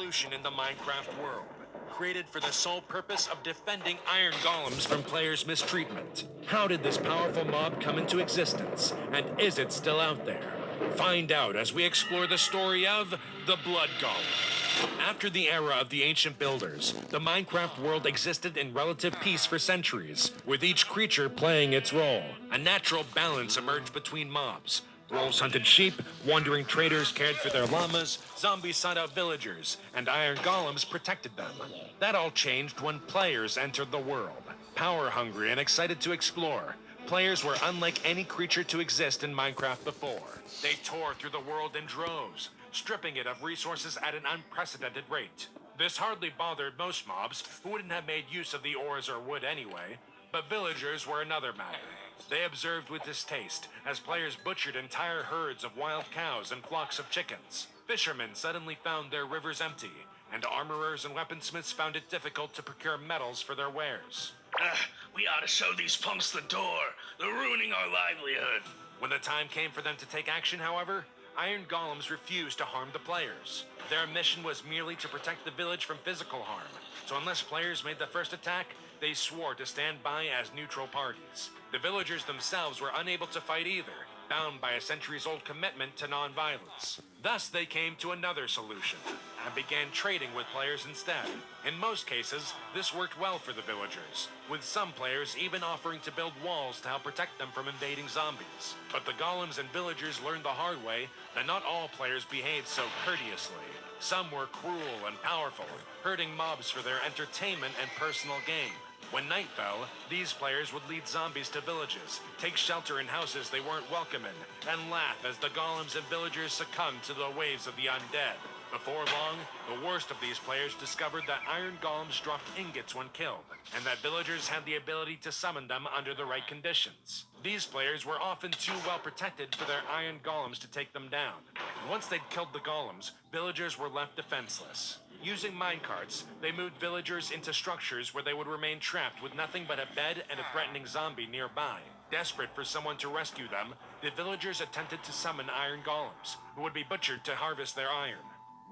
solution in the Minecraft world, created for the sole purpose of defending iron golems from players' mistreatment. How did this powerful mob come into existence, and is it still out there? Find out as we explore the story of the Blood Golem. After the era of the ancient builders, the Minecraft world existed in relative peace for centuries, with each creature playing its role. A natural balance emerged between mobs. Wolves hunted sheep, wandering traders cared for their llamas, zombies sought out villagers, and iron golems protected them. That all changed when players entered the world. Power-hungry and excited to explore, players were unlike any creature to exist in Minecraft before. They tore through the world in droves, stripping it of resources at an unprecedented rate. This hardly bothered most mobs, who wouldn't have made use of the ores or wood anyway, but villagers were another matter. They observed with distaste as players butchered entire herds of wild cows and flocks of chickens. Fishermen suddenly found their rivers empty, and armorers and weaponsmiths found it difficult to procure metals for their wares. We ought to show these punks the door. They're ruining our livelihood. When the time came for them to take action, however, iron golems refused to harm the players. Their mission was merely to protect the village from physical harm, so unless players made the first attack, they swore to stand by as neutral parties. The villagers themselves were unable to fight either, bound by a centuries-old commitment to non-violence. Thus, they came to another solution, and began trading with players instead. In most cases, this worked well for the villagers, with some players even offering to build walls to help protect them from invading zombies. But the golems and villagers learned the hard way that not all players behaved so courteously. Some were cruel and powerful, hurting mobs for their entertainment and personal gain. When night fell, these players would lead zombies to villages, take shelter in houses they weren't welcome in, and laugh as the golems and villagers succumbed to the waves of the undead. Before long, the worst of these players discovered that iron golems dropped ingots when killed, and that villagers had the ability to summon them under the right conditions. These players were often too well protected for their iron golems to take them down. Once they'd killed the golems, villagers were left defenseless. Using minecarts, they moved villagers into structures where they would remain trapped with nothing but a bed and a threatening zombie nearby. Desperate for someone to rescue them, the villagers attempted to summon iron golems, who would be butchered to harvest their iron.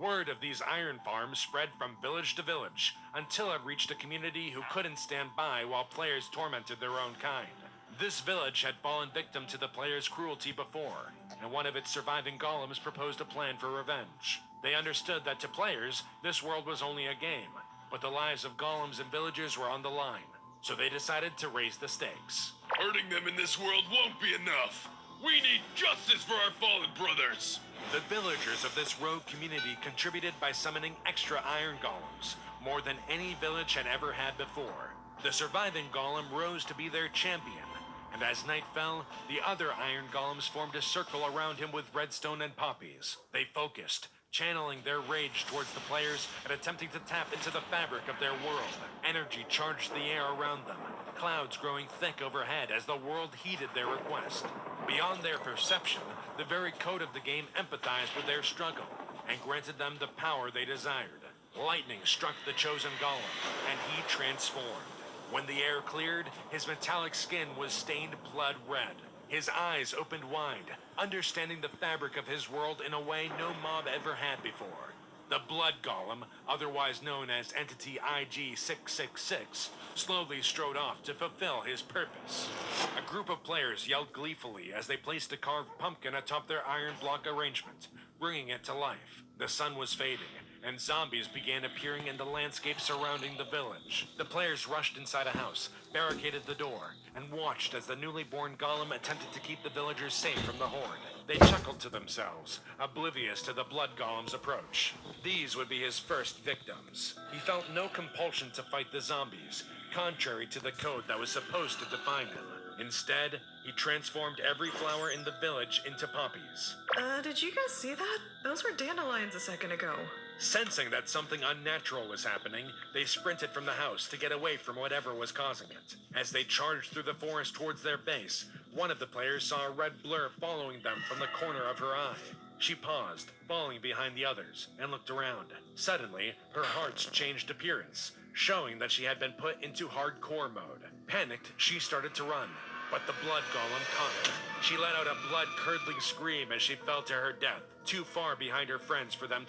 Word of these iron farms spread from village to village, until it reached a community who couldn't stand by while players tormented their own kind. This village had fallen victim to the players' cruelty before, and one of its surviving golems proposed a plan for revenge. They understood that to players, this world was only a game, but the lives of golems and villagers were on the line, so they decided to raise the stakes. Hurting them in this world won't be enough. We need justice for our fallen brothers. The villagers of this rogue community contributed by summoning extra iron golems, more than any village had ever had before. The surviving golem rose to be their champion, and as night fell, the other iron golems formed a circle around him with redstone and poppies. They focused, channeling their rage towards the players and attempting to tap into the fabric of their world. Energy charged the air around them, clouds growing thick overhead as the world heeded their request. Beyond their perception, the very code of the game empathized with their struggle and granted them the power they desired. Lightning struck the chosen golem, and he transformed. When the air cleared, his metallic skin was stained blood red. His eyes opened wide, understanding the fabric of his world in a way no mob ever had before. The Blood Golem, otherwise known as Entity IG-666, slowly strode off to fulfill his purpose. A group of players yelled gleefully as they placed a carved pumpkin atop their iron block arrangement, bringing it to life. The sun was fading, and zombies began appearing in the landscape surrounding the village. The players rushed inside a house, barricaded the door, and watched as the newly born golem attempted to keep the villagers safe from the horde. They chuckled to themselves, oblivious to the Blood Golem's approach. These would be his first victims. He felt no compulsion to fight the zombies, contrary to the code that was supposed to define him. Instead, he transformed every flower in the village into poppies. Did you guys see that? Those were dandelions a second ago. Sensing that something unnatural was happening, they sprinted from the house to get away from whatever was causing it. As they charged through the forest towards their base, one of the players saw a red blur following them from the corner of her eye. She paused, falling behind the others, and looked around. Suddenly, her heart's changed appearance, showing that she had been put into hardcore mode. Panicked, she started to run, but the Blood Golem caught her. She let out a blood-curdling scream as she fell to her death, too far behind her friends for them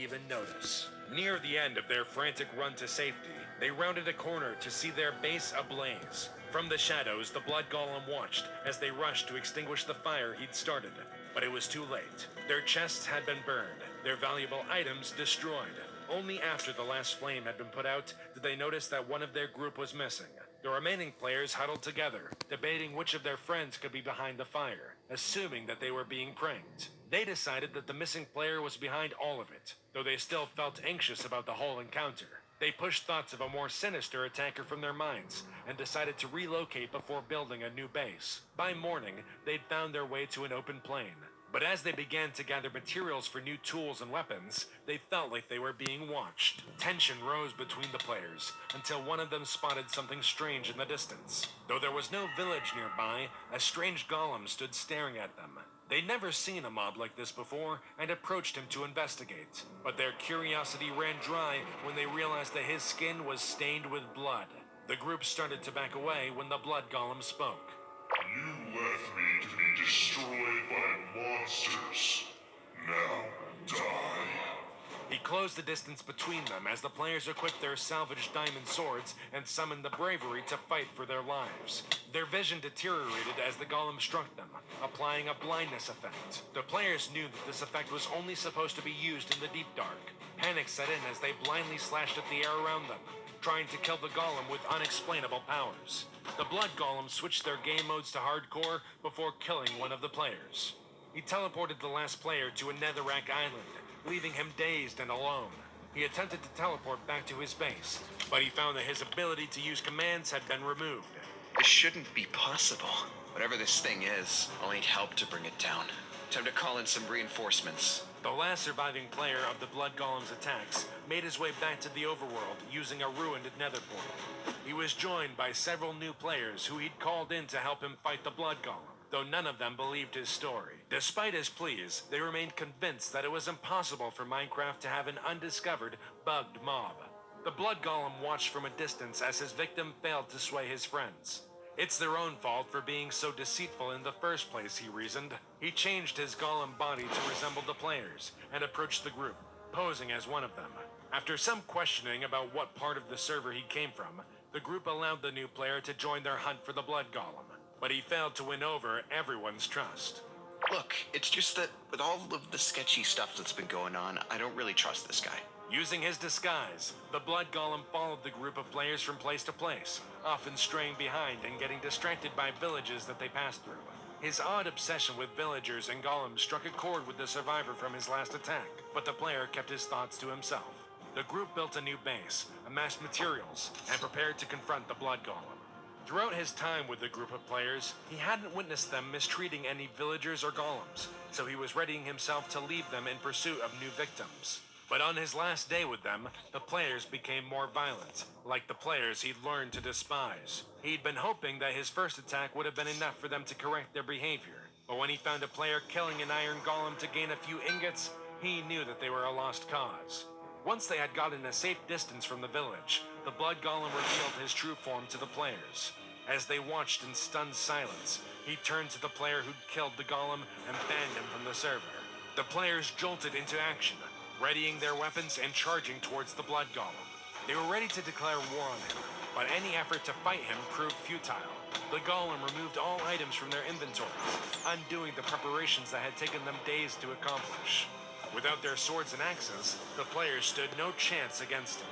even notice. Near the end of their frantic run to safety, they rounded a corner to see their base ablaze. From the shadows, the Blood Golem watched as they rushed to extinguish the fire he'd started. But it was too late. Their chests had been burned, their valuable items destroyed. Only after the last flame had been put out did they notice that one of their group was missing. The remaining players huddled together, debating which of their friends could be behind the fire, assuming that they were being pranked. They decided that the missing player was behind all of it, though they still felt anxious about the whole encounter. They pushed thoughts of a more sinister attacker from their minds and decided to relocate before building a new base. By morning, they'd found their way to an open plain. But as they began to gather materials for new tools and weapons, they felt like they were being watched. Tension rose between the players until one of them spotted something strange in the distance. Though there was no village nearby, a strange golem stood staring at them. They'd never seen a mob like this before and approached him to investigate. But their curiosity ran dry when they realized that his skin was stained with blood. The group started to back away when the Blood Golem spoke. You left me to be destroyed by monsters. Now die. He closed the distance between them as the players equipped their salvaged diamond swords and summoned the bravery to fight for their lives. Their vision deteriorated as the golem struck them, applying a blindness effect. The players knew that this effect was only supposed to be used in the deep dark. Panic set in as they blindly slashed at the air around them, trying to kill the golem with unexplainable powers. The Blood Golem switched their game modes to hardcore before killing one of the players. He teleported the last player to a netherrack island, leaving him dazed and alone. He attempted to teleport back to his base, but he found that his ability to use commands had been removed. This shouldn't be possible. Whatever this thing is, I'll need help to bring it down. Time to call in some reinforcements. The last surviving player of the Blood Golem's attacks made his way back to the overworld using a ruined nether portal. He was joined by several new players who he'd called in to help him fight the Blood Golem, though none of them believed his story. Despite his pleas, they remained convinced that it was impossible for Minecraft to have an undiscovered, bugged mob. The Blood Golem watched from a distance as his victim failed to sway his friends. It's their own fault for being so deceitful in the first place, he reasoned. He changed his golem body to resemble the players and approached the group, posing as one of them. After some questioning about what part of the server he came from, the group allowed the new player to join their hunt for the Blood Golem, but he failed to win over everyone's trust. Look, it's just that with all of the sketchy stuff that's been going on, I don't really trust this guy. Using his disguise, the Blood Golem followed the group of players from place to place, often straying behind and getting distracted by villages that they passed through. His odd obsession with villagers and golems struck a chord with the survivor from his last attack, but the player kept his thoughts to himself. The group built a new base, amassed materials, and prepared to confront the Blood Golem. Throughout his time with the group of players, he hadn't witnessed them mistreating any villagers or golems, so he was readying himself to leave them in pursuit of new victims. But on his last day with them, the players became more violent, like the players he'd learned to despise. He'd been hoping that his first attack would have been enough for them to correct their behavior, but when he found a player killing an iron golem to gain a few ingots, he knew that they were a lost cause. Once they had gotten a safe distance from the village, the Blood Golem revealed his true form to the players. As they watched in stunned silence, he turned to the player who'd killed the golem and banned him from the server. The players jolted into action, readying their weapons and charging towards the Blood Golem. They were ready to declare war on him, but any effort to fight him proved futile. The Golem removed all items from their inventories, undoing the preparations that had taken them days to accomplish. Without their swords and axes, the players stood no chance against him.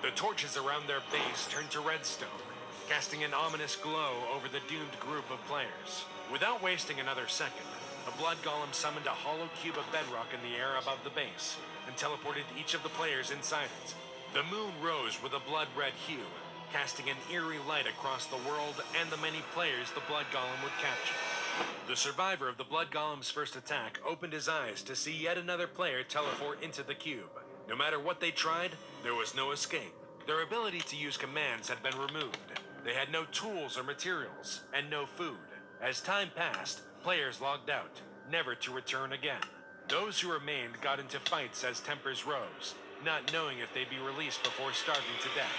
The torches around their base turned to redstone, casting an ominous glow over the doomed group of players. Without wasting another second, the Blood Golem summoned a hollow cube of bedrock in the air above the base and teleported each of the players inside it. The moon rose with a blood-red hue, casting an eerie light across the world and the many players the Blood Golem would capture. The survivor of the Blood Golem's first attack opened his eyes to see yet another player teleport into the cube. No matter what they tried, there was no escape. Their ability to use commands had been removed. They had no tools or materials, and no food. As time passed, players logged out, never to return again. Those who remained got into fights as tempers rose, not knowing if they'd be released before starving to death.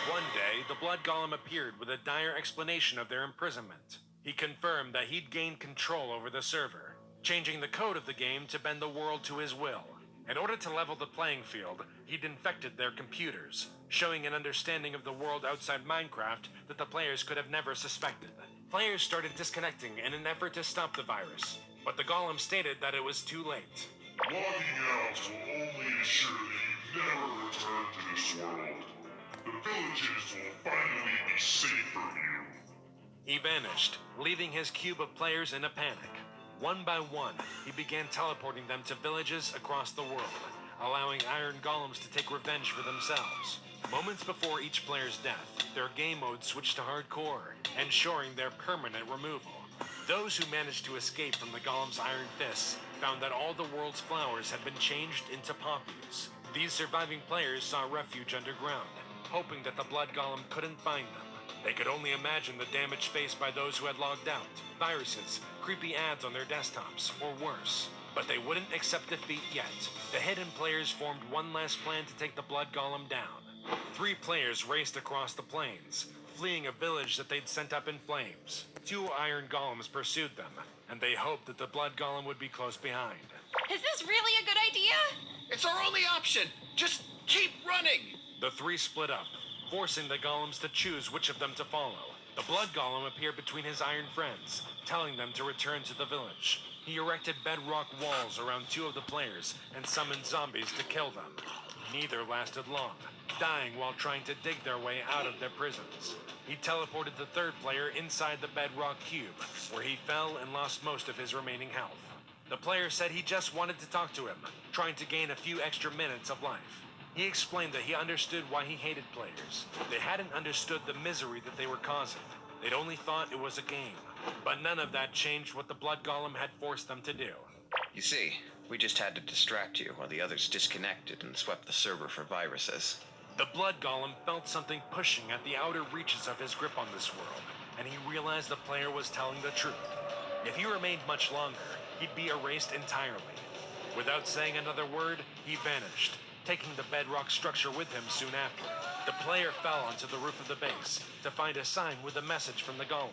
One day, the Blood Golem appeared with a dire explanation of their imprisonment. He confirmed that he'd gained control over the server, changing the code of the game to bend the world to his will. In order to level the playing field, he'd infected their computers, showing an understanding of the world outside Minecraft that the players could have never suspected. Players started disconnecting in an effort to stop the virus, but the golem stated that it was too late. Logging out will only ensure that you never return to this world. The villages will finally be safe from you. He vanished, leaving his cube of players in a panic. One by one, he began teleporting them to villages across the world, allowing Iron Golems to take revenge for themselves. Moments before each player's death, their game mode switched to hardcore, ensuring their permanent removal. Those who managed to escape from the Golem's iron fists found that all the world's flowers had been changed into poppies. These surviving players sought refuge underground, hoping that the Blood Golem couldn't find them. They could only imagine the damage faced by those who had logged out, viruses, creepy ads on their desktops, or worse. But they wouldn't accept defeat yet. The hidden players formed one last plan to take the Blood Golem down. 3 players raced across the plains, fleeing a village that they'd sent up in flames. 2 Iron Golems pursued them, and they hoped that the Blood Golem would be close behind. Is this really a good idea? It's our only option! Just keep running! The 3 split up, forcing the golems to choose which of them to follow. The Blood Golem appeared between his iron friends, telling them to return to the village. He erected bedrock walls around 2 of the players and summoned zombies to kill them. Neither lasted long, dying while trying to dig their way out of their prisons. He teleported the 3rd player inside the bedrock cube, where he fell and lost most of his remaining health. The player said he just wanted to talk to him, trying to gain a few extra minutes of life. He explained that he understood why he hated players. They hadn't understood the misery that they were causing. They'd only thought it was a game. But none of that changed what the Blood Golem had forced them to do. You see, we just had to distract you while the others disconnected and swept the server for viruses. The Blood Golem felt something pushing at the outer reaches of his grip on this world, and he realized the player was telling the truth. If he remained much longer, he'd be erased entirely. Without saying another word, he vanished, taking the bedrock structure with him soon after. The player fell onto the roof of the base to find a sign with a message from the golem.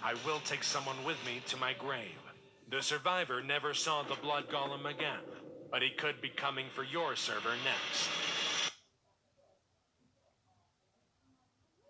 I will take someone with me to my grave. The survivor never saw the Blood Golem again, but he could be coming for your server next.